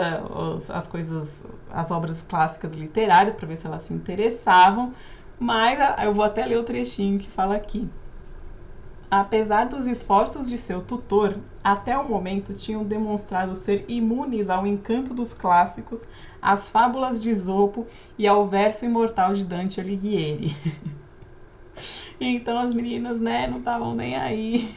as coisas, as obras clássicas literárias, para ver se elas se interessavam, mas eu vou até ler o trechinho que fala aqui. Apesar dos esforços de seu tutor, até o momento tinham demonstrado ser imunes ao encanto dos clássicos, às fábulas de Esopo e ao verso imortal de Dante Alighieri. Então as meninas, né, não estavam nem aí,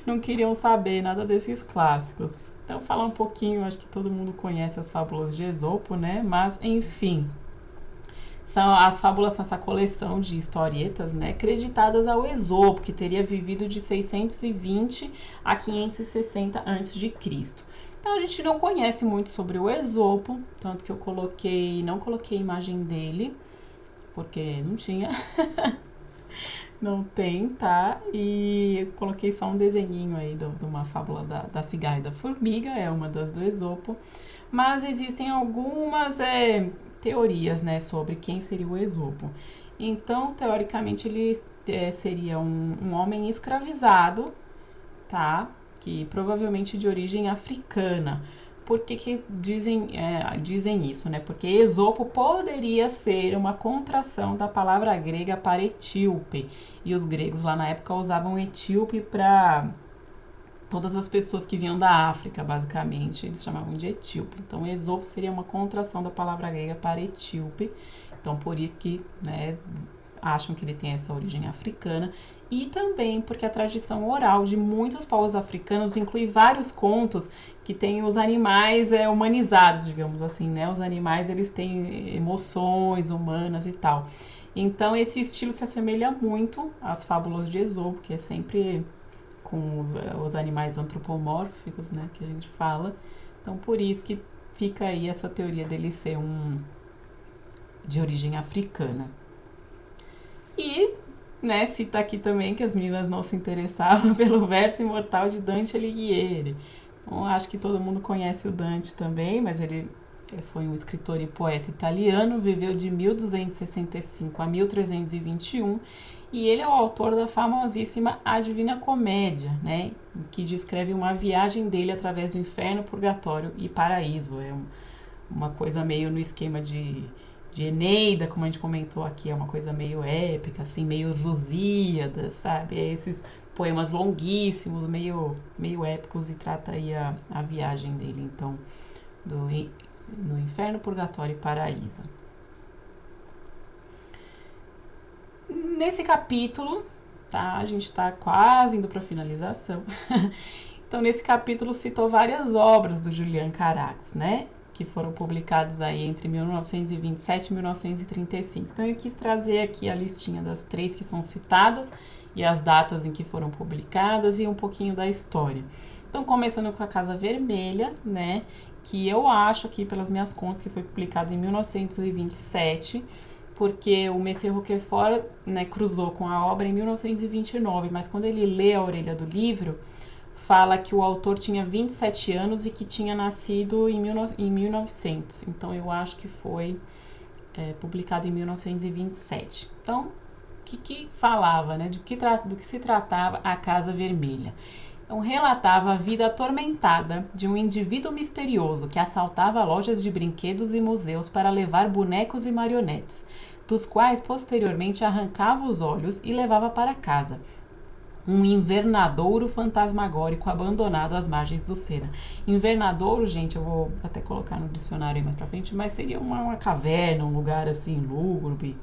não queriam saber nada desses clássicos. Então falar um pouquinho, acho que todo mundo conhece as fábulas de Esopo, né, mas enfim... As fábulas são essa coleção de historietas, né, creditadas ao Esopo, que teria vivido de 620 a 560 a.C. Então a gente não conhece muito sobre o Esopo, tanto que eu não coloquei imagem dele, porque não tinha, não tem, tá? E coloquei só um desenhinho aí de uma fábula da cigarra e da formiga, é uma das do Esopo, mas existem algumas... teorias, né, sobre quem seria o Esopo. Então, teoricamente, ele seria um homem escravizado, tá? Que provavelmente de origem africana. Por que dizem isso, né? Porque Esopo poderia ser uma contração da palavra grega para etíope. E os gregos lá na época usavam etíope para... todas as pessoas que vinham da África, basicamente, eles chamavam de etíope. Então, Esopo seria uma contração da palavra grega para etíope. Então, por isso que, né, acham que ele tem essa origem africana. E também porque a tradição oral de muitos povos africanos inclui vários contos que têm os animais humanizados, digamos assim, né? Os animais, eles têm emoções humanas e tal. Então, esse estilo se assemelha muito às fábulas de Esopo, que é sempre... com os animais antropomórficos, né, que a gente fala. Então, por isso que fica aí essa teoria dele ser de origem africana. E, né, cita aqui também que as meninas não se interessavam pelo verso imortal de Dante Alighieri. Então, acho que todo mundo conhece o Dante também, mas ele foi um escritor e poeta italiano, viveu de 1265 a 1321, e ele é o autor da famosíssima A Divina Comédia, né, que descreve uma viagem dele através do inferno, purgatório e paraíso. É uma coisa meio no esquema de Eneida, como a gente comentou aqui, é uma coisa meio épica, assim, meio Lusíada, sabe? É esses poemas longuíssimos, meio épicos, e trata aí a viagem dele, então, no inferno, purgatório e paraíso. Nesse capítulo, tá? A gente está quase indo para a finalização. Então, nesse capítulo citou várias obras do Julian Carax, né? Que foram publicadas aí entre 1927 e 1935. Então, eu quis trazer aqui a listinha das 3 que são citadas e as datas em que foram publicadas e um pouquinho da história. Então, começando com a Casa Vermelha, né? Que eu acho aqui, pelas minhas contas, que foi publicado em 1927, porque o Monsieur Roquefort, né, cruzou com a obra em 1929, mas quando ele lê a orelha do livro, fala que o autor tinha 27 anos e que tinha nascido em 1900. Então, eu acho que foi publicado em 1927. Então, o que falava, né? Do que se tratava a Casa Vermelha? Então, relatava a vida atormentada de um indivíduo misterioso que assaltava lojas de brinquedos e museus para levar bonecos e marionetes, dos quais posteriormente arrancava os olhos e levava para casa. Um invernadouro fantasmagórico abandonado às margens do Sena. Invernadouro, gente, eu vou até colocar no dicionário aí mais pra frente, mas seria uma caverna, um lugar assim lúgubre,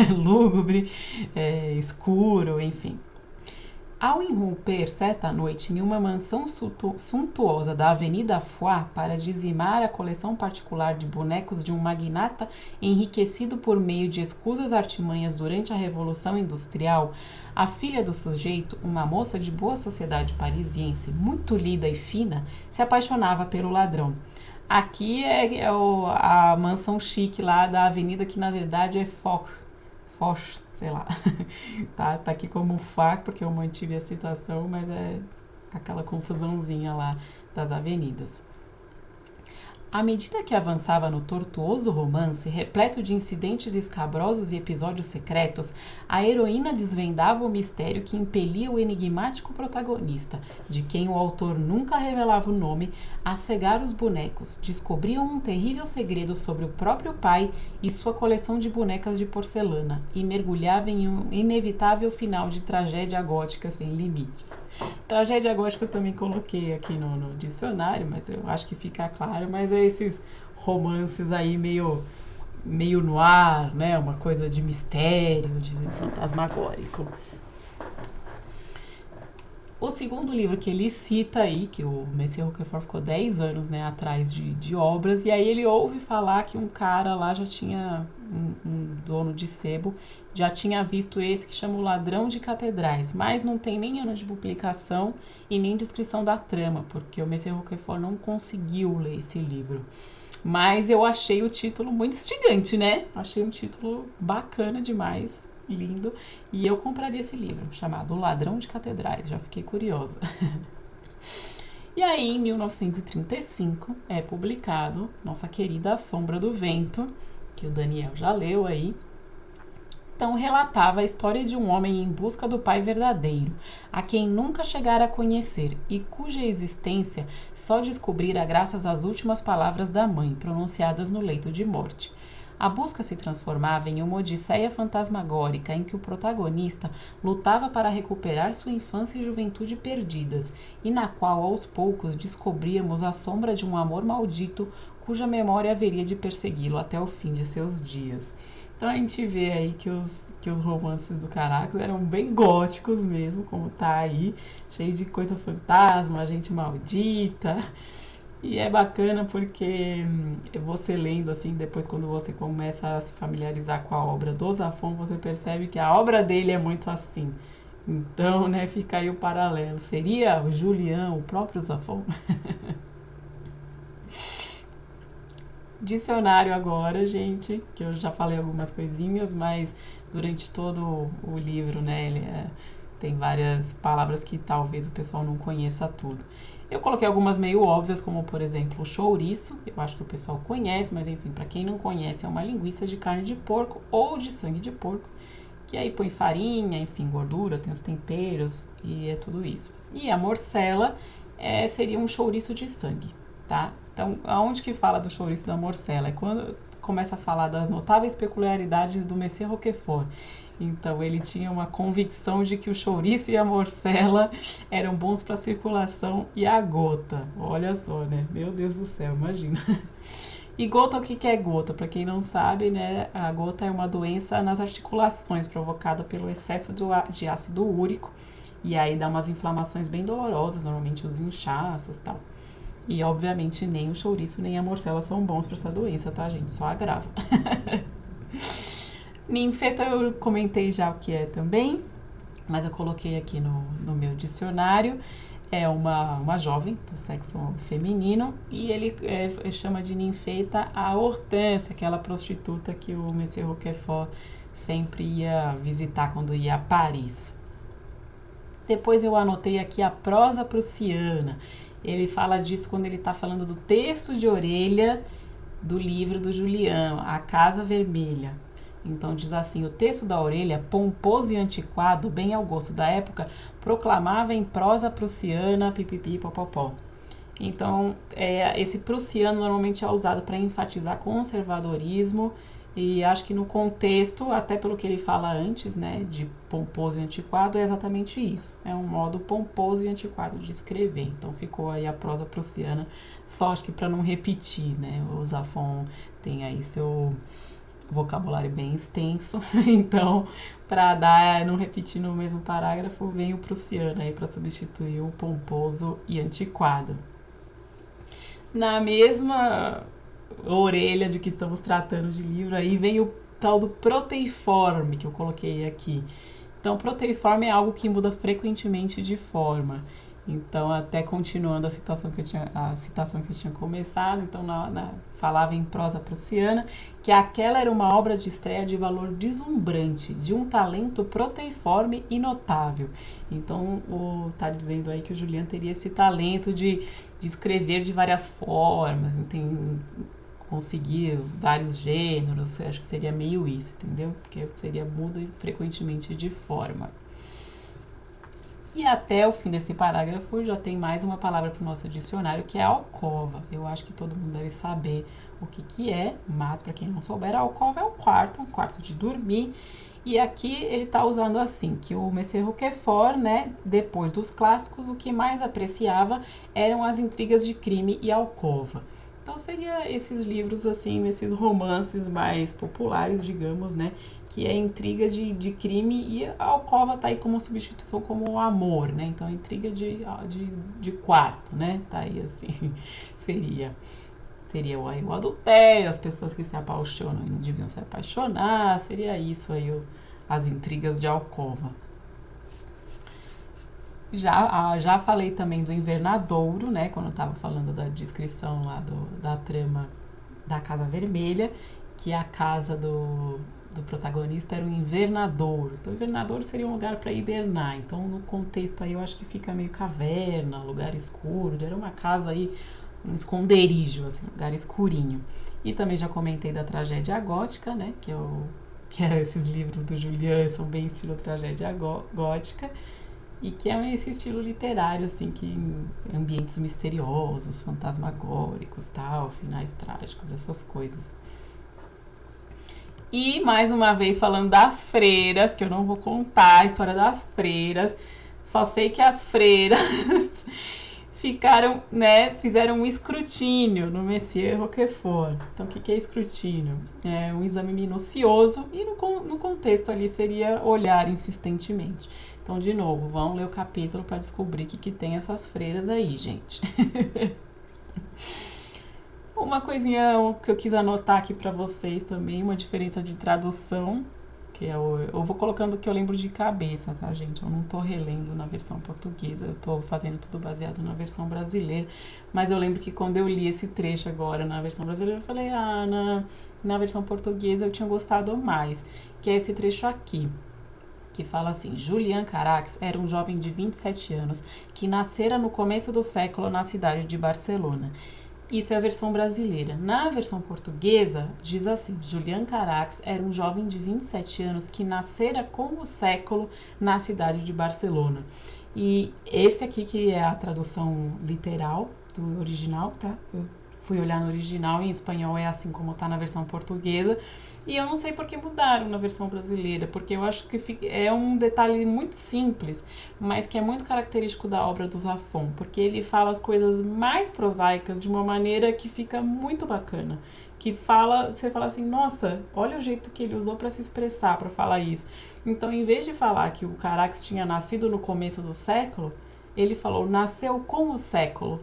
lúgubre, escuro, enfim. Ao irromper certa noite em uma mansão suntuosa da Avenida Foix para dizimar a coleção particular de bonecos de um magnata enriquecido por meio de escusas artimanhas durante a Revolução Industrial, a filha do sujeito, uma moça de boa sociedade parisiense, muito lida e fina, se apaixonava pelo ladrão. Aqui a mansão chique lá da avenida, que na verdade é Foch, sei lá. tá aqui como FAC, porque eu mantive a citação, mas é aquela confusãozinha lá das avenidas. À medida que avançava no tortuoso romance, repleto de incidentes escabrosos e episódios secretos, a heroína desvendava o mistério que impelia o enigmático protagonista, de quem o autor nunca revelava o nome, a cegar os bonecos. Descobriam um terrível segredo sobre o próprio pai e sua coleção de bonecas de porcelana, e mergulhava em um inevitável final de tragédia gótica sem limites. Tragédia gótica eu também coloquei aqui no dicionário, mas eu acho que fica claro, mas é esses romances aí meio no ar, né? Uma coisa de mistério, de fantasmagórico. O segundo livro que ele cita aí, que o Monsieur Roquefort ficou 10 anos, né, atrás de obras, e aí ele ouve falar que um cara lá já tinha, um dono de sebo, já tinha visto esse que chama O Ladrão de Catedrais, mas não tem nem ano de publicação e nem descrição da trama, porque o Monsieur Roquefort não conseguiu ler esse livro. Mas eu achei o título muito instigante, né? Achei um título bacana demais. Lindo, e eu compraria esse livro, chamado O Ladrão de Catedrais, já fiquei curiosa. E aí, em 1935, é publicado nossa querida A Sombra do Vento, que o Daniel já leu aí. Então, relatava a história de um homem em busca do pai verdadeiro, a quem nunca chegara a conhecer e cuja existência só descobrira graças às últimas palavras da mãe, pronunciadas no leito de morte. A busca se transformava em uma odisseia fantasmagórica em que o protagonista lutava para recuperar sua infância e juventude perdidas, e na qual, aos poucos, descobríamos a sombra de um amor maldito cuja memória haveria de persegui-lo até o fim de seus dias. Então a gente vê aí que os romances do Caracas eram bem góticos mesmo, como tá aí, cheio de coisa fantasma, gente maldita. E é bacana porque você lendo assim, depois quando você começa a se familiarizar com a obra do Zafón, você percebe que a obra dele é muito assim. Então, né, fica aí o paralelo. Seria o Julian, o próprio Zafón? Dicionário agora, gente, que eu já falei algumas coisinhas, mas durante todo o livro, né, ele tem várias palavras que talvez o pessoal não conheça tudo. Eu coloquei algumas meio óbvias, como por exemplo o chouriço, eu acho que o pessoal conhece, mas enfim, para quem não conhece, é uma linguiça de carne de porco ou de sangue de porco, que aí põe farinha, enfim, gordura, tem os temperos e é tudo isso. E a morcela seria um chouriço de sangue, tá? Então, aonde que fala do chouriço da morcela? É quando começa a falar das notáveis peculiaridades do Monsieur Roquefort. Então, ele tinha uma convicção de que o chouriço e a morcela eram bons para a circulação e a gota. Olha só, né? Meu Deus do céu, imagina. E gota, o que é gota? Para quem não sabe, né? A gota é uma doença nas articulações provocada pelo excesso de ácido úrico. E aí dá umas inflamações bem dolorosas, normalmente os inchaços e tal. E, obviamente, nem o chouriço nem a morcela são bons para essa doença, tá, gente? Só agrava. Ninfeta eu comentei já o que é também, mas eu coloquei aqui no meu dicionário. É uma jovem do sexo feminino e ele chama de ninfeta a Hortência, aquela prostituta que o Monsieur Roquefort sempre ia visitar quando ia a Paris. Depois eu anotei aqui a prosa prussiana. Ele fala disso quando ele está falando do texto de orelha do livro do Julian, A Casa Vermelha. Então diz assim: o texto da orelha, pomposo e antiquado, bem ao gosto da época, proclamava em prosa prussiana, pipipi, popopó. Então, esse prussiano normalmente é usado para enfatizar conservadorismo, e acho que no contexto, até pelo que ele fala antes, né, de pomposo e antiquado, é exatamente isso. É um modo pomposo e antiquado de escrever. Então ficou aí a prosa prussiana, só acho que para não repetir, né, o Zafón tem aí vocabulário bem extenso, então, não repetir no mesmo parágrafo, vem o prussiano aí para substituir o pomposo e antiquado. Na mesma orelha de que estamos tratando de livro, aí vem o tal do proteiforme que eu coloquei aqui. Então, proteiforme é algo que muda frequentemente de forma. Então, até continuando a citação que eu tinha começado, então falava em prosa prussiana, que aquela era uma obra de estreia de valor deslumbrante, de um talento proteiforme e notável. Então, tá dizendo aí que o Julian teria esse talento de escrever de várias formas, conseguir vários gêneros, eu acho que seria meio isso, entendeu? Porque seria muda frequentemente de forma. E até o fim desse parágrafo já tem mais uma palavra para o nosso dicionário, que é alcova. Eu acho que todo mundo deve saber o que é, mas para quem não souber, a alcova é um quarto de dormir. E aqui ele está usando assim, que o Monsieur Roquefort, né, depois dos clássicos, o que mais apreciava eram as intrigas de crime e alcova. Então seria esses livros assim, esses romances mais populares, digamos, né, que é intriga de crime, e a alcova tá aí como substituição como o amor, né? Então, intriga de quarto, né? Tá aí assim, seria o adultério, as pessoas que se apaixonam e não deviam se apaixonar, seria isso aí, as intrigas de alcova. Já falei também do Invernadouro, né? Quando eu tava falando da descrição lá da trama da Casa Vermelha, que a casa do protagonista era um invernadouro. Então, o invernadouro seria um lugar para hibernar. Então, no contexto aí, eu acho que fica meio caverna, lugar escuro. Era uma casa aí, um esconderijo, assim, um lugar escurinho. E também já comentei da tragédia gótica, né? Que é esses livros do Julian, são bem estilo tragédia gótica. E que é esse estilo literário, assim, que ambientes misteriosos, fantasmagóricos, tal, finais trágicos, essas coisas. E, mais uma vez, falando das freiras, que eu não vou contar a história das freiras, só sei que as freiras fizeram um escrutínio no Monsieur Roquefort. Então, o que é escrutínio? É um exame minucioso e no contexto ali seria olhar insistentemente. Então, de novo, vão ler o capítulo para descobrir o que tem essas freiras aí, gente. Uma coisinha que eu quis anotar aqui para vocês também, uma diferença de tradução, que eu vou colocando o que eu lembro de cabeça, tá, gente? Eu não tô relendo na versão portuguesa, eu tô fazendo tudo baseado na versão brasileira, mas eu lembro que quando eu li esse trecho agora na versão brasileira, eu falei, na versão portuguesa eu tinha gostado mais, que é esse trecho aqui, que fala assim: Julian Carax era um jovem de 27 anos que nascera no começo do século na cidade de Barcelona. Isso é a versão brasileira. Na versão portuguesa, diz assim: Julian Carax era um jovem de 27 anos que nascera com o século na cidade de Barcelona. E esse aqui que é a tradução literal do original, tá? Eu fui olhar no original, em espanhol é assim como tá na versão portuguesa. E eu não sei por que mudaram na versão brasileira, porque eu acho que é um detalhe muito simples, mas que é muito característico da obra do Zafón, porque ele fala as coisas mais prosaicas de uma maneira que fica muito bacana. Que você fala assim, nossa, olha o jeito que ele usou para se expressar, para falar isso. Então, em vez de falar que o Carax tinha nascido no começo do século, ele falou, nasceu com o século.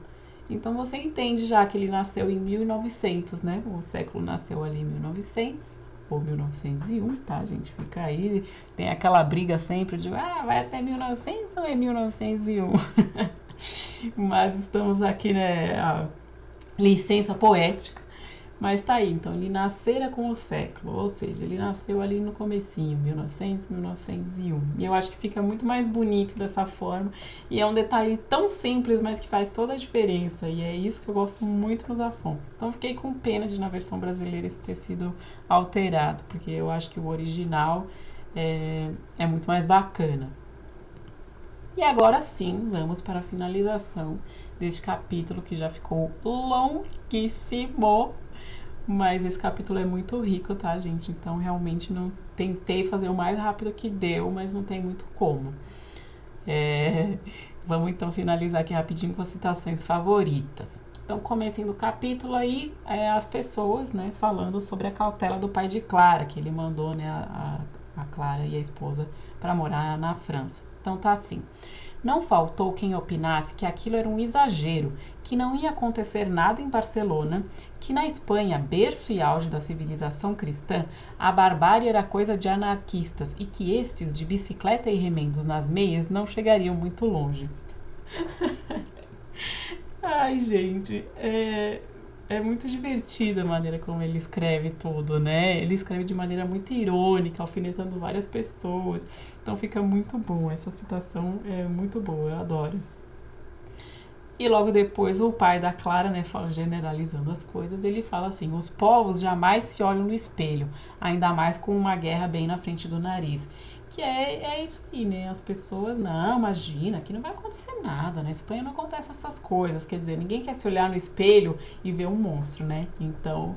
Então, você entende já que ele nasceu em 1900, né? O século nasceu ali em 1900. Ou 1901, tá, gente? Fica aí, tem aquela briga sempre de, vai até 1900 ou é 1901? Mas estamos aqui, né, a licença poética. Mas tá aí, então ele nascera com o século, ou seja, ele nasceu ali no comecinho, 1900, 1901. E eu acho que fica muito mais bonito dessa forma, e é um detalhe tão simples, mas que faz toda a diferença, e é isso que eu gosto muito no Zafón. Então fiquei com pena de na versão brasileira isso ter sido alterado, porque eu acho que o original é muito mais bacana. E agora sim, vamos para a finalização deste capítulo que já ficou longuíssimo. Mas esse capítulo é muito rico, tá, gente? Então, realmente, não tentei fazer o mais rápido que deu, mas não tem muito como. Vamos, então, finalizar aqui rapidinho com as citações favoritas. Então, comecinho do capítulo aí, as pessoas, né, falando sobre a cautela do pai de Clara, que ele mandou, né, a Clara e a esposa para morar na França. Então, tá assim. Não faltou quem opinasse que aquilo era um exagero, que não ia acontecer nada em Barcelona, que na Espanha, berço e auge da civilização cristã, a barbárie era coisa de anarquistas e que estes, de bicicleta e remendos nas meias, não chegariam muito longe. Ai, gente, é muito divertida a maneira como ele escreve tudo, né? Ele escreve de maneira muito irônica, alfinetando várias pessoas. Então fica muito bom, essa citação é muito boa, eu adoro. E logo depois o pai da Clara, né, generalizando as coisas, ele fala assim: os povos jamais se olham no espelho, ainda mais com uma guerra bem na frente do nariz. Que é isso aí, né? As pessoas, não, imagina, que não vai acontecer nada, na Espanha não acontece essas coisas. Quer dizer, ninguém quer se olhar no espelho e ver um monstro, né? Então,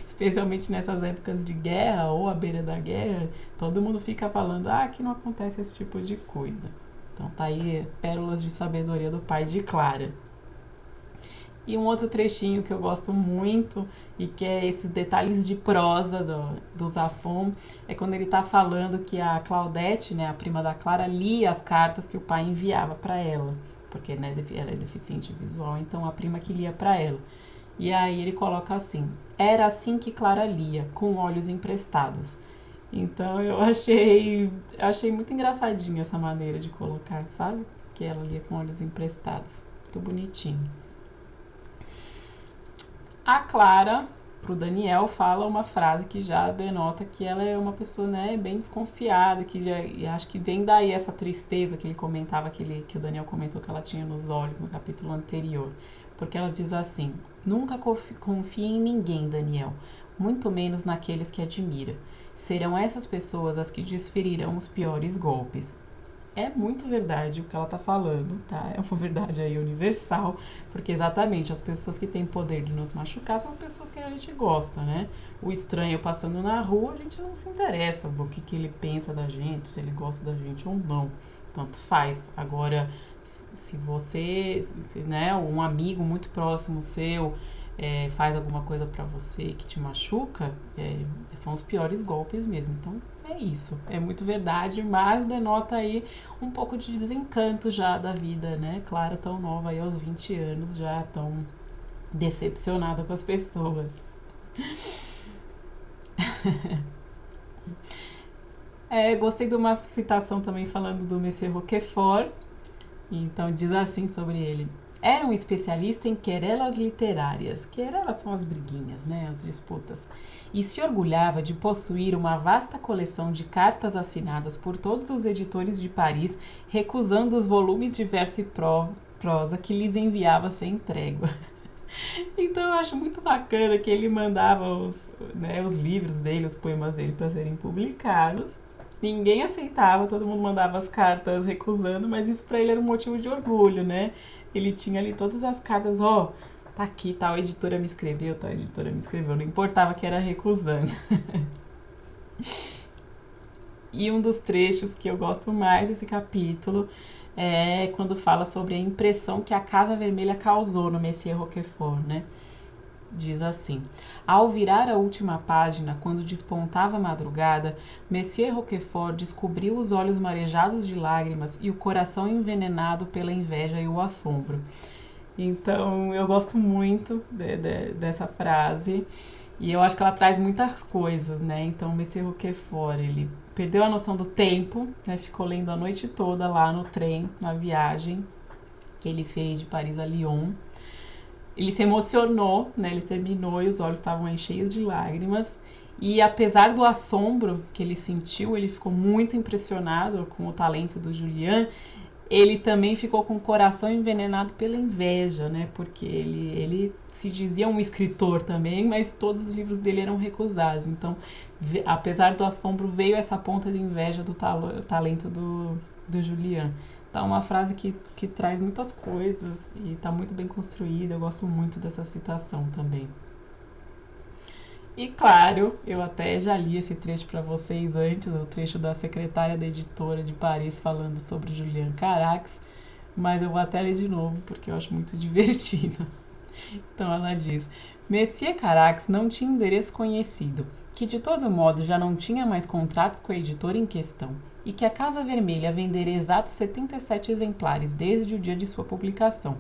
especialmente nessas épocas de guerra ou à beira da guerra, todo mundo fica falando, que não acontece esse tipo de coisa. Então tá aí pérolas de sabedoria do pai de Clara. E um outro trechinho que eu gosto muito e que é esses detalhes de prosa do Zafón, é quando ele tá falando que a Claudete, né, a prima da Clara, lia as cartas que o pai enviava para ela, porque, né, ela é deficiente visual, então a prima que lia para ela. E aí ele coloca assim: era assim que Clara lia, com olhos emprestados. Então eu achei muito engraçadinho essa maneira de colocar, sabe? Que ela lia com olhos emprestados. Muito bonitinho. A Clara, pro Daniel, fala uma frase que já denota que ela é uma pessoa, né, bem desconfiada, que já, e acho que vem daí essa tristeza que ele comentava, que o Daniel comentou que ela tinha nos olhos no capítulo anterior. Porque ela diz assim: nunca confie em ninguém, Daniel, muito menos naqueles que admira. Serão essas pessoas as que desferirão os piores golpes. É muito verdade o que ela tá falando, tá? É uma verdade aí universal, porque exatamente as pessoas que têm poder de nos machucar são as pessoas que a gente gosta, né? O estranho passando na rua, a gente não se interessa o que ele pensa da gente, se ele gosta da gente ou não. Tanto faz. Agora, se você, né, um amigo muito próximo seu faz alguma coisa pra você que te machuca, são os piores golpes mesmo. Então, é isso. É muito verdade, mas denota aí um pouco de desencanto já da vida, né? Clara, tão nova aí aos 20 anos, já tão decepcionada com as pessoas. Gostei de uma citação também falando do Monsieur Roquefort. Então diz assim sobre ele: era um especialista em querelas literárias. Querelas são as briguinhas, né, as disputas. E se orgulhava de possuir uma vasta coleção de cartas assinadas por todos os editores de Paris, recusando os volumes de verso e prosa que lhes enviava sem trégua. Então eu acho muito bacana que ele mandava os livros dele, os poemas dele para serem publicados. Ninguém aceitava, todo mundo mandava as cartas recusando, mas isso para ele era um motivo de orgulho, né? Ele tinha ali todas as cartas, tá aqui, tal editora me escreveu, tal editora me escreveu, não importava que era recusando. E um dos trechos que eu gosto mais desse capítulo é quando fala sobre a impressão que a Casa Vermelha causou no Monsieur Roquefort, né? Diz assim: ao virar a última página, quando despontava a madrugada, Monsieur Roquefort descobriu os olhos marejados de lágrimas e o coração envenenado pela inveja e o assombro. Então, eu gosto muito dessa frase e eu acho que ela traz muitas coisas, né? Então, Monsieur Roquefort, ele perdeu a noção do tempo, né? Ficou lendo a noite toda lá no trem, na viagem que ele fez de Paris a Lyon. Ele se emocionou, né? Ele terminou e os olhos estavam aí cheios de lágrimas. E apesar do assombro que ele sentiu, ele ficou muito impressionado com o talento do Julian. Ele também ficou com o coração envenenado pela inveja, né? Porque ele se dizia um escritor também, mas todos os livros dele eram recusados. Então, apesar do assombro, veio essa ponta de inveja do talento do Julian. Então, uma frase que traz muitas coisas e está muito bem construída. Eu gosto muito dessa citação também. E claro, eu até já li esse trecho para vocês antes, o trecho da secretária da editora de Paris falando sobre Julian Carax, mas eu vou até ler de novo porque eu acho muito divertido. Então ela diz: Monsieur Carax não tinha endereço conhecido, que de todo modo já não tinha mais contratos com a editora em questão, e que a Casa Vermelha venderia exatos 77 exemplares desde o dia de sua publicação,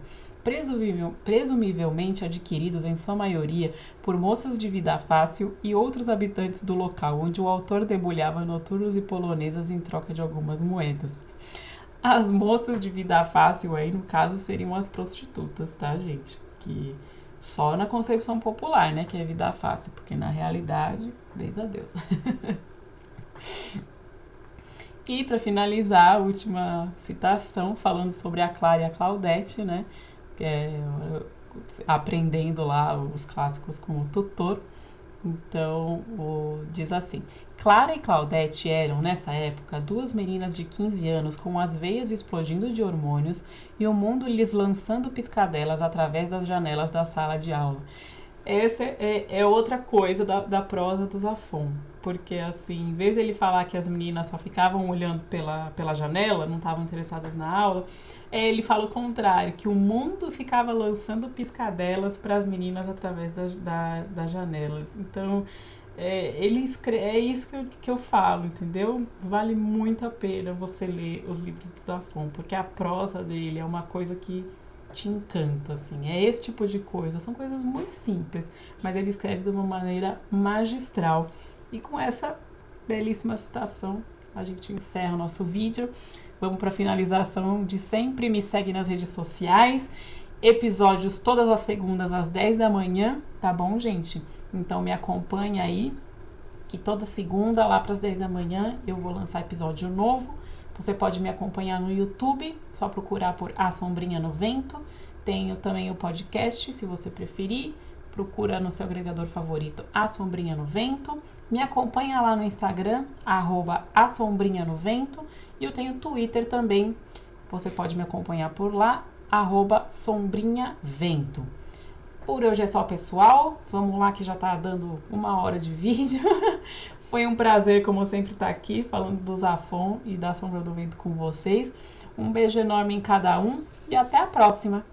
presumivelmente adquiridos em sua maioria por moças de vida fácil e outros habitantes do local onde o autor debulhava noturnos e polonesas em troca de algumas moedas. As moças de vida fácil aí, no caso, seriam as prostitutas, tá, gente? Que só na concepção popular, né, que é vida fácil, porque na realidade, beijo a Deus. E para finalizar, a última citação, falando sobre a Clara e a Claudete, né, que é aprendendo lá os clássicos com o tutor. Então, diz assim: Clara e Claudete eram, nessa época, duas meninas de 15 anos com as veias explodindo de hormônios e o mundo lhes lançando piscadelas através das janelas da sala de aula. Essa é outra coisa da prosa do Zafón. Porque, assim, em vez de ele falar que as meninas só ficavam olhando pela janela, não estavam interessadas na aula, ele fala o contrário, que o mundo ficava lançando piscadelas para as meninas através das janelas. Então, ele escreve, é isso que eu falo, entendeu? Vale muito a pena você ler os livros do Zafón, porque a prosa dele é uma coisa que te encanta, assim. É esse tipo de coisa. São coisas muito simples, mas ele escreve de uma maneira magistral. E com essa belíssima citação, a gente encerra o nosso vídeo. Vamos para a finalização de sempre. Me segue nas redes sociais. Episódios todas as segundas às 10 da manhã, tá bom, gente? Então me acompanha aí, que toda segunda, lá para as 10 da manhã, eu vou lançar episódio novo. Você pode me acompanhar no YouTube, só procurar por A Sombrinha no Vento. Tenho também o podcast, se você preferir. Procura no seu agregador favorito A Sombrinha no Vento. Me acompanha lá no Instagram, @ASombrinhaNoVento. E eu tenho Twitter também. Você pode me acompanhar por lá, @SombrinhaVento. Por hoje é só, pessoal. Vamos lá que já tá dando 1 hora de vídeo. Foi um prazer, como sempre, estar aqui falando do Zafón e da Sombra do Vento com vocês. Um beijo enorme em cada um e até a próxima!